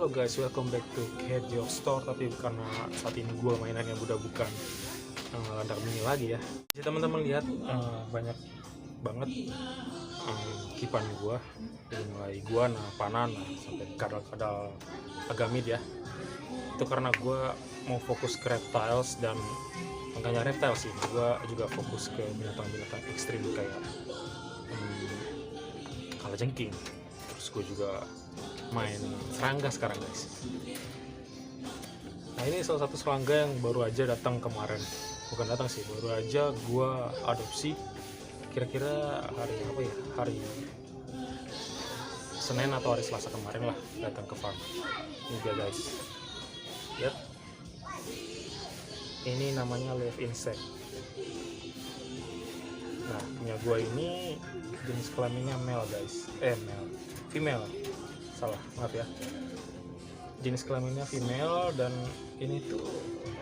Halo guys, welcome back to Cat Geoff Store. Tapi karena saat ini gue mainannya udah bukan landar mini lagi ya. Jadi teman-teman lihat banyak banget kipan gue, dari mulai iguana, panana sampai kadal-kadal agamid ya. Itu karena gue mau fokus ke reptiles, dan enggak hanya reptiles sih, gue juga fokus ke binatang-binatang ekstrim kayak kalajengking. Terus gue juga main serangga sekarang guys. Nah ini salah satu serangga yang baru aja datang kemarin, bukan datang sih, baru aja gua adopsi kira-kira hari apa ya, hari Senin atau hari Selasa kemarin lah, datang ke farm. Ini dia guys, lihat, ini namanya live insect. Nah punya gua ini jenis kelaminnya male guys, female, salah, maaf ya, jenis kelaminnya female. Dan ini tuh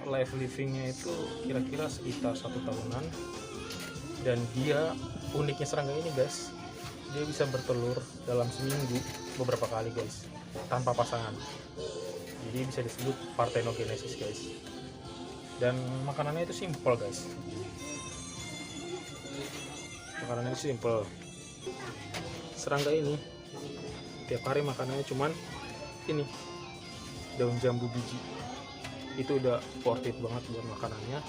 live livingnya itu kira-kira sekitar 1 tahunan. Dan dia, uniknya serangga ini guys, dia bisa bertelur dalam seminggu beberapa kali guys, tanpa pasangan. Jadi bisa disebut parthenogenesis guys. Dan makanannya itu simple guys, makanannya simple. Serangga ini tiap hari makanannya cuman ini, daun jambu biji. Itu udah worth it banget buat makanannya.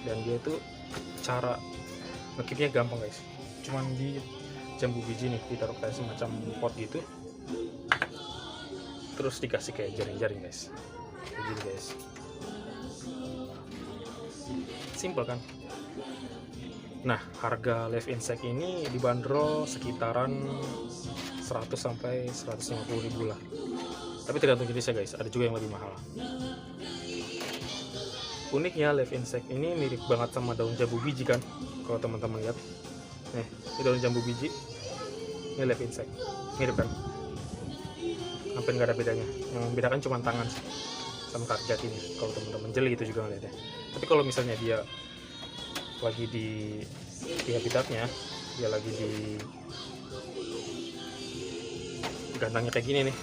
Dan dia tuh cara ngekipnya gampang guys, cuman di jambu biji nih ditaruh kayak semacam pot gitu, terus dikasih kayak jaring-jaring guys, kayak gini guys. Simple kan. Nah harga live insect ini dibanderol sekitaran 100 sampai 150 ribu lah, tapi tergantung jenisnya guys, ada juga yang lebih mahal. Uniknya live insect ini mirip banget sama daun jambu biji kan, kalau teman-teman lihat nih, ini daun jambu biji, ini live insect, mirip kan, hampir nggak ada bedanya. Yang membedakan cuma tangan sama kaki ini, kalau teman-teman jeli itu juga ngeliatnya. Tapi kalau misalnya dia lagi di habitatnya, dia lagi di gantangnya kayak gini nih,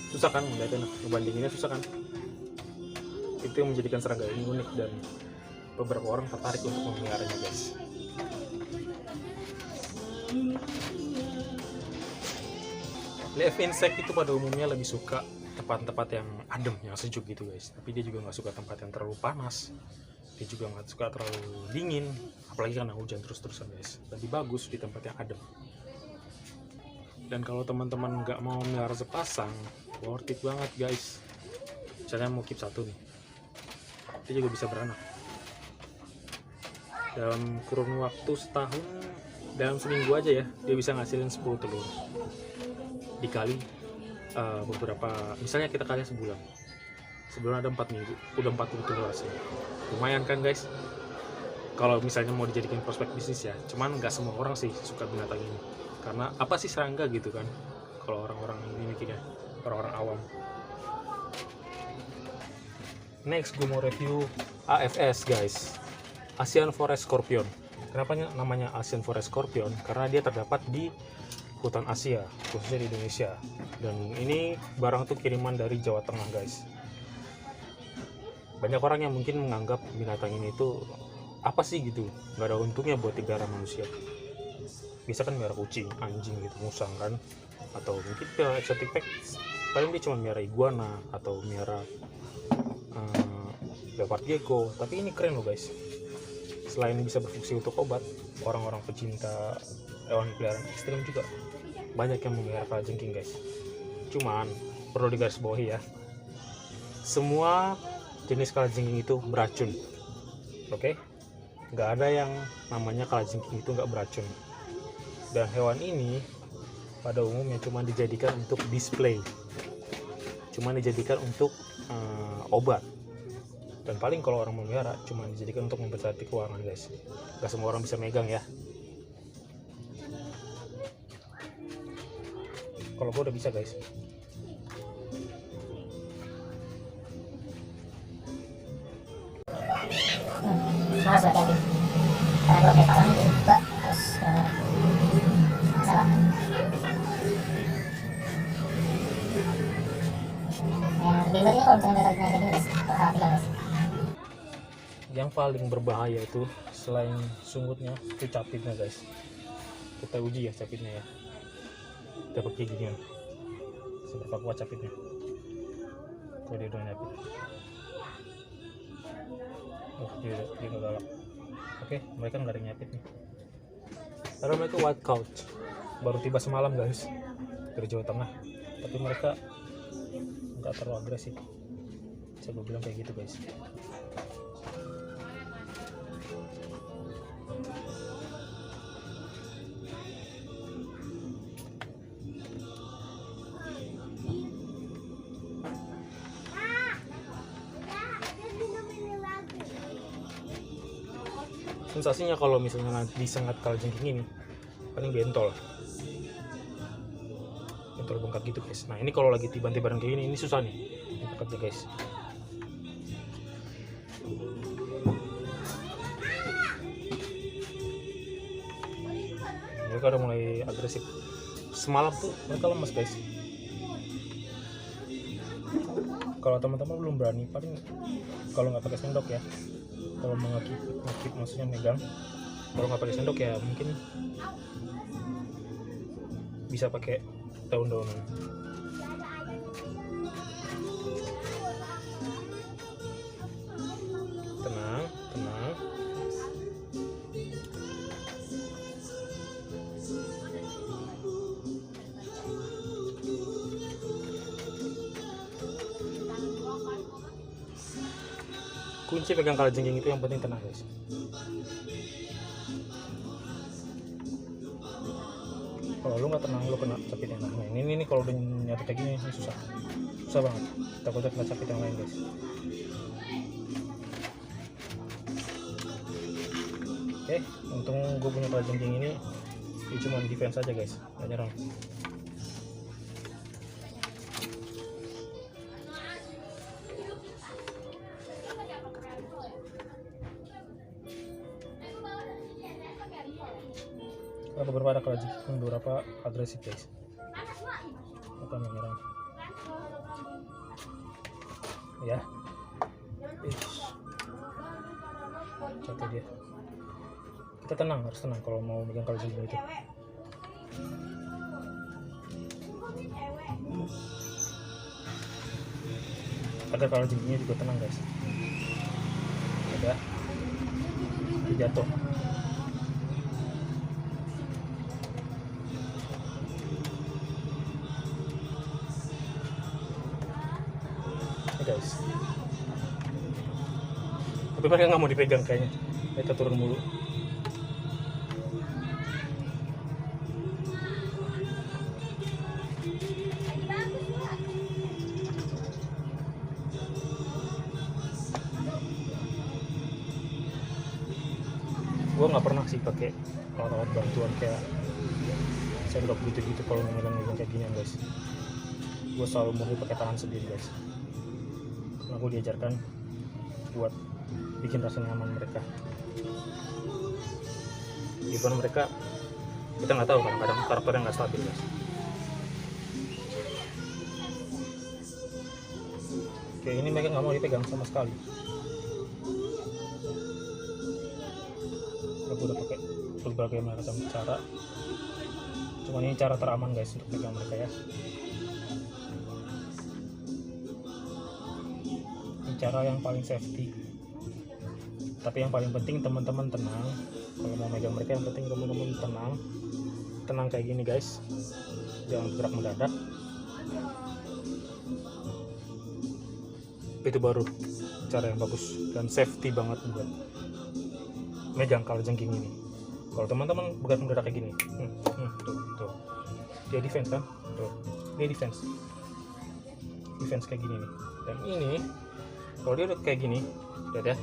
susah kan ngeliatnya, ngebandinginnya susah kan. Itu yang menjadikan serangga ini unik dan beberapa orang tertarik untuk memeliharanya guys. Live insect itu pada umumnya lebih suka tempat-tempat yang adem, yang sejuk gitu guys. Tapi dia juga nggak suka tempat yang terlalu panas, dia juga nggak suka terlalu dingin, apalagi karena hujan terus-terusan guys. Lebih bagus di tempat yang adem. Dan kalau teman-teman nggak mau melihara sepasang, worth it banget guys. Misalnya mau keep satu nih, dia juga bisa beranak dalam kurun waktu setahun. Dalam seminggu aja ya, dia bisa ngasilin 10 telur dikali beberapa, misalnya kita kali sebulan ada 4 minggu, udah 40 telur hasilnya. Lumayan kan guys, kalau misalnya mau dijadikan prospek bisnis ya. Cuman nggak semua orang sih suka binatang ini, karena apa sih serangga gitu kan, kalau orang-orang ini mikirnya, orang-orang awam. Next gue mau review AFS guys, Asian Forest Scorpion. Kenapa namanya Asian Forest Scorpion? Karena dia terdapat di hutan Asia, khususnya di Indonesia. Dan ini barang tuh kiriman dari Jawa Tengah guys. Banyak orang yang mungkin menganggap binatang ini tuh apa sih gitu, nggak ada untungnya buat dipelihara manusia. Bisa kan melihara kucing, anjing gitu, musang kan, atau mungkin pelihara exotic pet, paling dia cuma melihara iguana atau melihara leopard gecko. Tapi ini keren loh guys, selain bisa berfungsi untuk obat, orang-orang pecinta hewan peliharaan ekstrim juga banyak yang memelihara kalajengking guys. Cuman perlu digarisbawahi ya, semua jenis kalajengking itu beracun, oke? Nggak ada yang namanya kalajengking itu nggak beracun. Dan hewan ini pada umumnya cuma dijadikan untuk display, cuma dijadikan untuk obat. Dan paling kalau orang memelihara cuma dijadikan untuk mempercantik keuangan guys. Gak semua orang bisa megang ya. Kalau gue udah bisa guys. Harus hati-hati. Karena kalau kayak pasang juga harus masalah. Biasanya kalau misalnya mereka kayak gini guys, perhatikan guys. Yang paling berbahaya itu selain sungutnya itu capitnya guys. Kita uji ya capitnya ya. Kita pakai ginian. Seberapa kuat capitnya. Kalau dia udah nyapit. Oh dia udah galak. Oke, mereka nggak ada yang nyapit nih. Karena mereka white couch. Baru tiba semalam guys dari Jawa Tengah. Tapi mereka nggak terlalu agresif. Saya bilang kayak gitu guys. Sensasinya kalau misalnya disengat kalajengking ini paling bentol bengkak gitu guys. Nah ini kalau lagi tiban-tiban kayak gini ini susah nih bengkaknya guys. Mereka udah mulai agresif. Semalam tuh mereka lemas guys. Kalau teman-teman belum berani, paling kalau nggak pakai sendok ya, kalau mau ngakip maksudnya megang, kalau nggak pakai sendok ya mungkin bisa pakai daun-daunan. Tenang. Kunci pegang kalajengking itu yang penting tenang guys. Kalau lu nggak tenang lu kena capit yang lain. Nah, ini kalau udah nyatu kayak gini ini susah banget. Takutnya kena capit yang lain guys. Oke, untung gue punya kalajengking ini dia cuma defense aja guys, nggak nyerang. Beberapa ada kalajengking, beberapa agresif guys. Akan menyerang. Ya. Jatuh dia. Kita harus tenang kalau mau megang kalajengking itu. Ada kalajengkingnya juga tenang guys. Ada. Dia jatuh. Guys, tapi mereka nggak mau dipegang kayaknya, mereka turun mulu. Gue nggak pernah sih pakai alat-alat bantuan kayak sendok gitu-gitu kalau megang kayak gini guys. Gue selalu mau pakai tangan sendiri guys. Aku diajarkan buat bikin rasa nyaman mereka. Gimana mereka kita nggak tahu, kadang-kadang karakternya nggak stabil guys. Oke, ini mereka nggak mau dipegang sama sekali. Aku udah pakai berbagai macam cara, cuma ini cara teraman guys untuk pegang mereka ya. Cara yang paling safety, tapi yang paling penting teman-teman tenang. Kalau mau megang mereka yang penting teman-teman tenang kayak gini guys, jangan gerak mendadak. Itu baru cara yang bagus dan safety banget buat megang kalajengking ini. Kalau teman-teman gerak mendadak kayak gini, tuh dia defense kan, tuh dia defense kayak gini nih. Dan ini kalau dia udah kayak gini, lihat ya.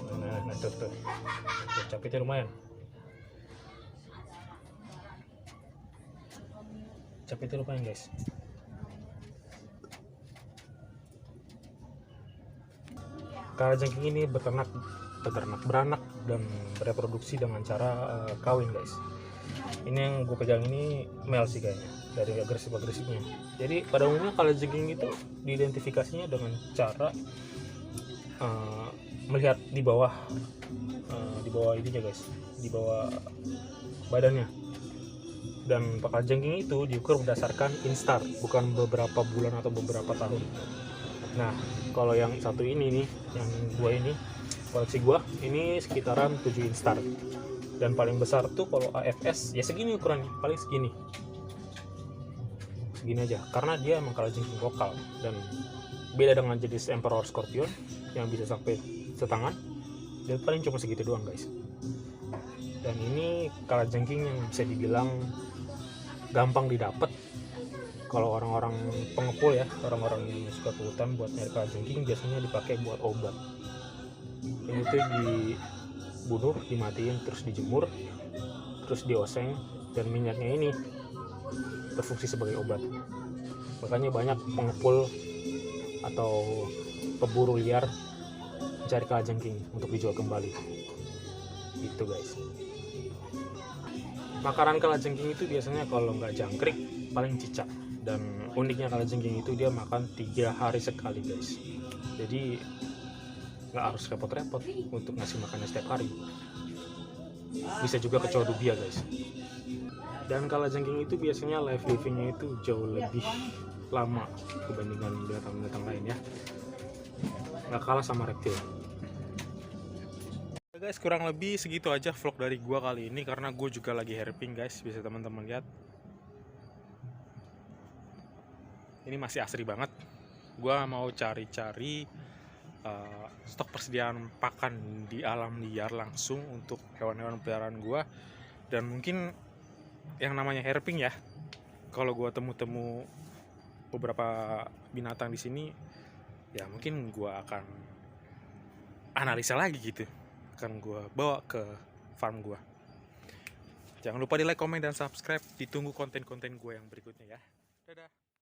Nah, tuh. Capitnya lumayan. Capitnya lumayan guys. Kalajengking ini beranak dan bereproduksi dengan cara kawin guys. Ini yang gue pegang ini male sih kayaknya, dari agresifnya. Jadi pada umumnya kalajengking itu diidentifikasinya dengan cara melihat di bawah ininya guys, di bawah badannya. Dan kalajengking itu diukur berdasarkan instar, bukan beberapa bulan atau beberapa tahun. Nah, kalau yang satu ini nih, yang dua ini, koleksi gua ini sekitaran 7 instar. Dan paling besar tuh kalau AFS ya segini ukurannya, paling segini aja, karena dia emang kalajengking lokal. Dan beda dengan jenis Emperor Scorpion yang bisa sampai setangan, dan paling cuma segitu doang guys. Dan ini kalajengking yang bisa dibilang gampang didapat kalau orang-orang pengepul ya, orang-orang yang suka ke hutan buat nyari kalajengking biasanya dipakai buat obat. Ini tuh dibunuh, dimatiin, terus dijemur, terus dioseng, dan minyaknya ini berfungsi sebagai obat. Makanya banyak pengepul atau pemburu liar mencari kalajengking untuk dijual kembali. Itu guys. Makanan kalajengking itu biasanya kalau nggak jangkrik paling cicak. Dan uniknya kalajengking itu dia makan 3 hari sekali guys. Jadi nggak harus repot-repot untuk ngasih makannya setiap hari. Bisa juga kecoa dubia guys. Dan kalajengking itu biasanya life livingnya itu jauh lebih lama dibandingkan binatang-binatang lain ya, nggak kalah sama reptil. Guys, kurang lebih segitu aja vlog dari gua kali ini, karena gue juga lagi herping guys, bisa teman-teman lihat. Ini masih asri banget. Gua mau cari-cari stok persediaan pakan di alam liar langsung untuk hewan-hewan peliharaan gua. Dan mungkin yang namanya herping ya, kalau gua temu-temu beberapa binatang di sini ya mungkin gua akan analisa lagi gitu, akan gua bawa ke farm gua. Jangan lupa di like, komen, dan subscribe. Ditunggu konten-konten gua yang berikutnya ya. Dadah.